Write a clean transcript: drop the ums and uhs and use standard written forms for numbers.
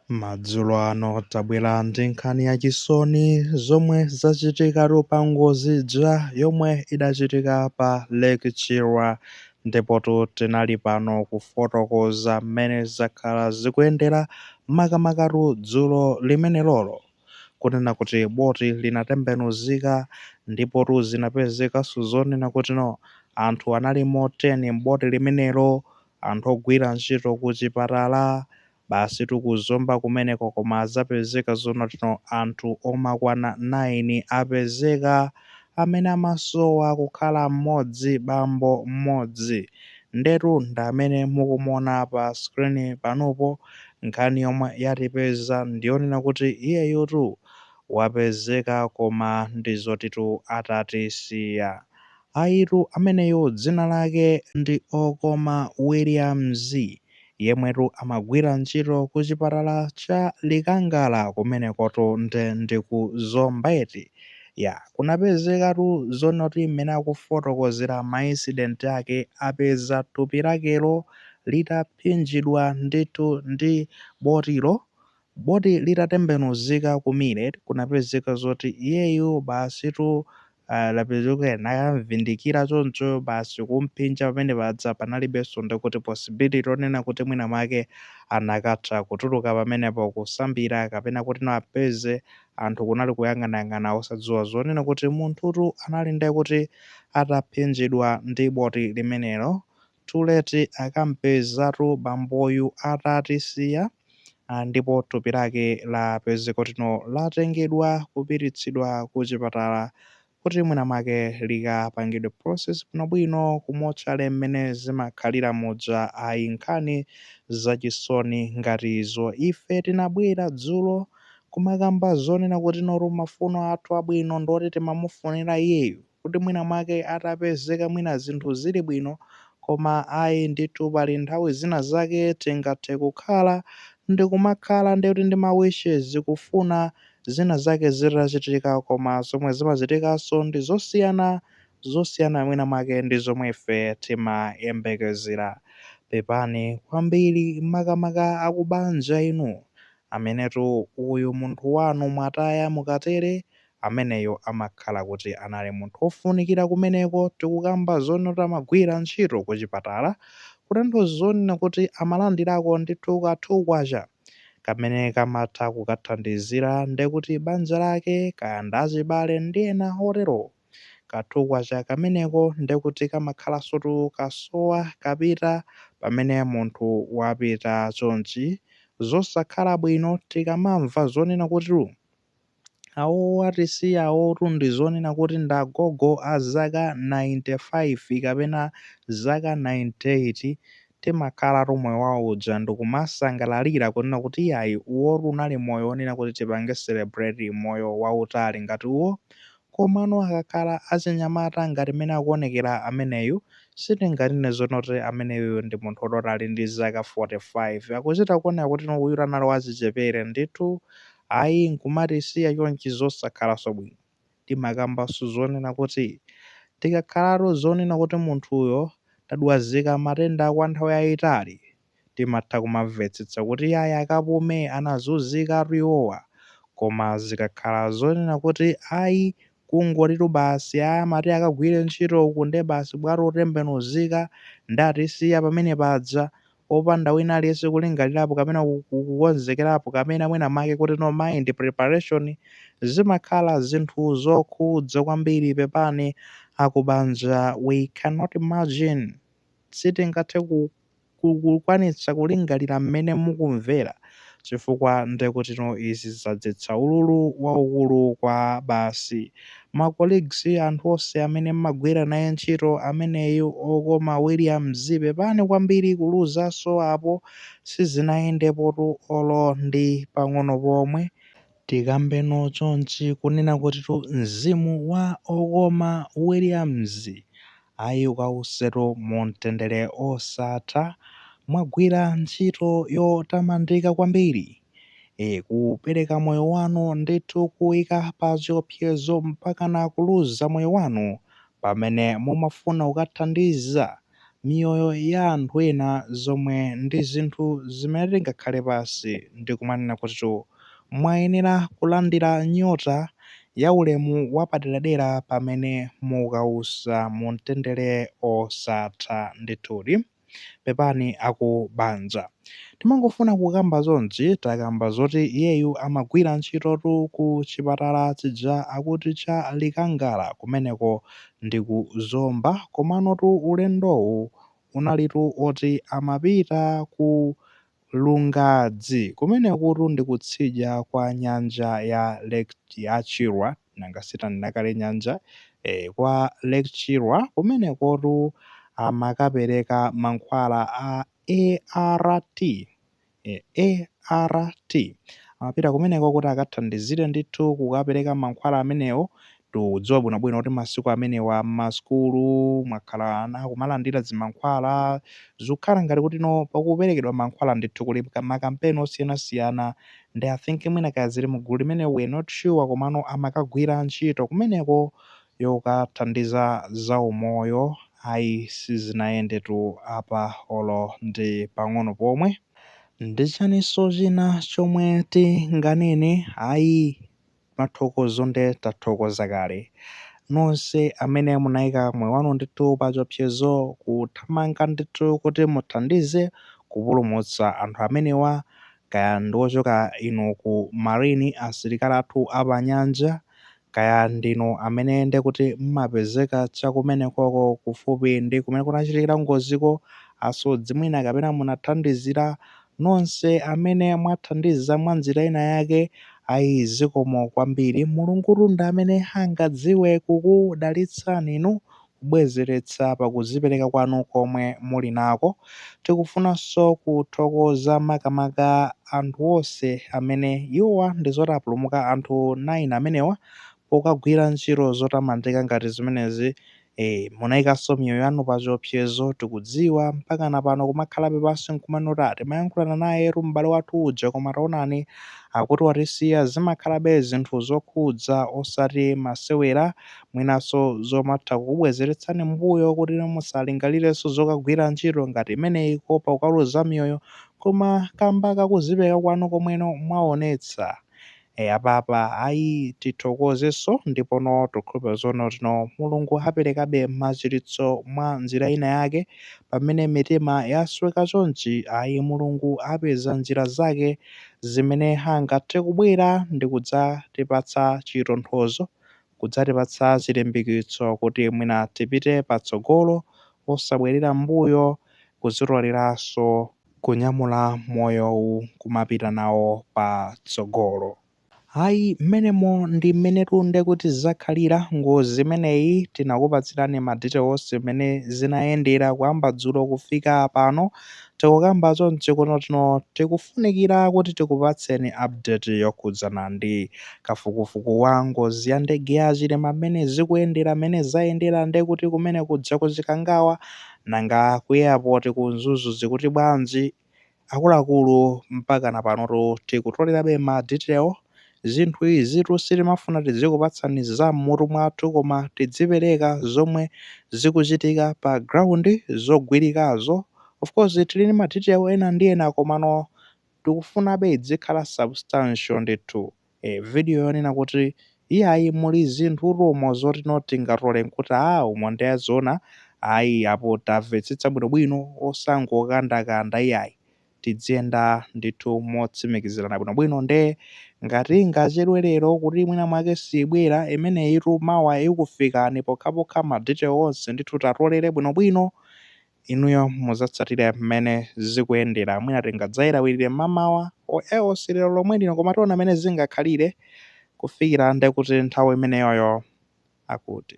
Madzulo ano tabwera ndi nkhani yachisoni zomwe zachitika pa ngozi yomwe idachitika pa Lake Chirwa ndipo tinali pano kufotokoza mmene zakhala zikuyendera makamaka dzulo limenelolo kunena kuti boti linatembenuzika ndipo zinapezeka zonena kuti anthu anali 10 m'boti limenelo, anthu ogwira ntchito ku chipatala basi tikuzomba kumeneko koma zapezeka zonatino anthu omakwana 9 apezeka amene amasowa kukhala mmodzi bambo mmodzi. Ndetu ndamene mukumuona pa screen panopo nkhani yomwe yatipeza ndiyonena kuti iyeyotu wapezeka koma ndizotitu atatisiya. Ayitu ameneyo dzina lake ndi Okoma Williams yemwetu amagwira ntchito ku chipatala cha Likangala kumenekotu ndi ku Zombeti. Kunapezekatu zonoti mmene akufotokozera ma incident ake apeza thupi lakelo litaphinjidwa ndithu ndi botilo. Boti litatembenuzika kumire kunapezeka zoti iyeyu basitu lapezeka nayamvindikira choncho basi kumphinja pamene padza panalibenso ndikuti possibility onena kuti mwina mwake anakatha kutuluka pamenepo kusambira kapena kuti apeze anthu kunali kuyang'anayang'ana osadziwa zonena kuti munthutu anali ndekuti ataphinjidwa ndi boti limenelo. Tuleti akampezatu bamboyu atatisiya ndipo thupi lake lapezeka kuti latengedwa kupititsidwa ku chipatala kuti mwina mwake likapangidwe process bwinobwino kumotchale mmene zimakhalira muja ayi nkhani zachisoni ngati izo. Ife tinabwera dzulo kumakamba zonena kuti mafuno athu abwino ndoti timamufunira iyeyu kuti mwina mwake atapezeka mwina zinthu zili bwino, koma ayi ndithu pali nthawi zina zake tingathe kukhala ndikumakhala ndikuti ndi ma wishes kufuna zina zake zitachitika koma zomwe zimachitikanso ndi zosiyana mwina mwake ndi zomwe ife timayembekezera. Pepani kwambiri makamaka akubanja inu amenetu uyu munthu wanu mwataya mukatere, ameneyo amakhala kuti anali munthu ofunikira kumeneko. Tikukamba zonoti amagwira ntchito ku chipatala kutanthauza zonena kuti amalandirako ndithu kathukwacha kamene kamatha kukathandizira ndekuti banja lake kaya ndi achibale ndi ena otero. Kathukwacha kameneko ndekuti kamakhalanso kasowa kapita pamene munthu wapita chonchi. Zosakhala bwino tikamamva zonena kuti awo atisiyawotu ndi zonena kuti ndi agogo a zaka 95 kapena zaka 98, timakhalatu moyo wawo uja ndikumasangalalira kunena kuti iyayi uwotu unali moyo wonena kuti tipange celebrate moyo wautali ngati uwo. Komano akakhala achinyamata ngati mmene akuonekera ameneyu, sitinganene zonoti ameneyu ndi munthu woti ali ndi zaka 45. Akuchita kuoneka kuti uyutu anali wachichepere ndithu. Ayi nkumatisiya chonchi zosakhalanso bwino. Timakambanso zonena kuti tikakhalatu zonena kuti munthuyo tadwazika matenda kwa nthawi yayitali, timatha kumamvetsetsa kuti iyayi akapume anazunzikatu iwowa. Koma zikakhala zonena kuti ayi kungotitu basi amati akagwire ntchito uku nde basi bwalo lotembenuzika ndatisiya pamene paja opanda wina aliyense kulingalirapo kapena kukonzekerapo kapena mwina make kuti mind preparation, zimakhala zinthu zokhudza kwambiri. Pepani akubanja, we cannot imagine, sitingathe kukwanitsa kulingalira mmene mukumvera chifukwa ndekuti izi zadzetsa ululu waukulu kwa basi ma colleagues, anthu onse amene mmagwira naye ntchito ameneyu Okoma Williams. Pepani kwambiri kuluzanso apo sizinayendepotu olo ndi pang'ono pomwe. Tikambeno chonchi kunena kuti mzimu wa Okoma Williams ayi ukausetu mu mtendere osatha. Mwagwira ntchito yotamandika kwambiri, kupereka moyo wanu ndithu kuyika pa chiopsezo mpaka na kuluza moyo wanu pamene mumafuna kukathandiza miyoyo ya anthu ena zomwe ndi zinthu zimene tingakhale pansi ndi kumanena kuti mwayenera kulandira nyota ya ulemu wapaderadera pamene mukausa mu mtendere osatha ndithudi. Pepani akubanja timangofuna kukamba zonse takamba zoti iyeyu amagwira ntchitotu ku chipatala chija akuti cha Likangala kumeneko ndi ku Zomba, komanotu ulendowu unalitu oti amapita ku Lungadzi kumenekotu ndi kutsidya kwa nyanja ya Lake ya Chirwa nanga sitanena kale nyanja kwa Lake Chirwa kumenekotu amakapereka mankhwala a ART. ART amapita kumeneko kuti akathandizire ndithu kukapereka mankhwala amenewo. Tikudziwa bwinobwino kuti masiku amenewa m'masukulu mwakhala ana akumalandira zimankhwala zikukhala ngati kuti pakuperekedwa mankhwala ndithu kuli makampeni osiyanasiyana ndi I think mwina kaya zili mugulu limene we not sure komano amakagwira ntchito kumeneko yokathandiza zaumoyo ayi sizinayendetu apa olo ndi pang'ono pomwe. Ndi chaninso china chomwe tinganene ayi mathokozo nde tathokoza kale nonse amene munayika moyo wanu ndithu pa chiopsezo kuthamanga ndithu kuti muthandize kupulumutsa anthu amenewa kaya ndi ochoka inu ku marine asilikali athu apanyanja kaya ndinu amene ndekuti mmapezeka chakumenekoko kufupi ndi kumene kunachitikira ngoziko asodzi mwina kapena munathandizira nonse amene mwathandiza mwa njira ina yake ayi zikomo kwambiri. Mulungutu ndi amene angadziwe kukudalitsani inu kubwezeretsa pakudzipereka kwanu komwe muli nako. Tikufunanso kuthokoza makamaka anthu onse amene iwowa ndi zoti apulumuka anthu 9 amenewa pokagwira ntchito zotamandika ngati zimenezi. Munayikanso miyoyo yanu pa chiopsezo tikudziwa mpaka na pano kumakhalabe pansi nkumanena timayankhulana naye m'bale wathu uja koma taonani akuti watisiya. Zimakhalabe zinthu zokhudza osati masewera mwinanso zomatha kukubwezeretsani mbuyo kuti musalingalirenso zokagwira ntchito ngati imeneyi kopa kukaluza miyoyo koma kamba kakudzipereka kwanu komweno mwaonetsa. Apapa ayi tithokozenso ndipono tikhulupirira zoona kuti Mulungu aperekabe machiritso mwa njira ina yake pamene mitima yasweka chonchi ayi Mulungu apeza njira zake zimene angathe kubwera ndi kudzatipatsa chitonthozo kudzatipatsa chilimbikitso kuti mwina tipite patsogolo osabwerera mbuyo kuzitoleraso kunyamula moyowu kumapita nawo patsogolo. Ayi mmenemo ndi mmenetu ndekuti zakhalira ngozi imeneyi tinakupatsirani madetails mmene zinayendera kuyamba dzulo kufika pano tikukamba chonchi kuno tikufunikira kuti tikupatseni update yokhudzana ndi kafukufuku wa ngozi ya ndege ya Chilema mmene zikuyendera mmene zayendera ndekuti kumene kudza kuchikangawa nanga ku airport ku Mzuzu zikuti bwanji akuluakulu mpaka na panotu tikutolerabe madetail. Zinthu izi sitimafuna tizikupatsani za m'mutu mwathu koma tidzipereka zomwe zikuchitika pa ground zogwirikazo. Of course tili ndi madetail ena ndi ena komano tikufunabe izikhala substantial ndithu. Video yonena kuti iyayi muli zinthu rumo zoti tingatole nkuti umo ndiyazoona ayi apo tamvetsetsa bwinobwino osangokandakanda iyayi tidziyenda ndithu motsimikizirana bwinobwino nde ngati ngachedwe lero kuti mwina mwake sibwera imeneyitu mawa ikufikani pokhapokha madetail onse ndithu tatolere bwinobwino inuyo mudzatsatire mmene zikuyendera mwina tingadzayilawirire mmamawa else lero lomwe lino koma tiona mmene zingakhalire kufikira ndekuti nthawi imeneyoyo akuti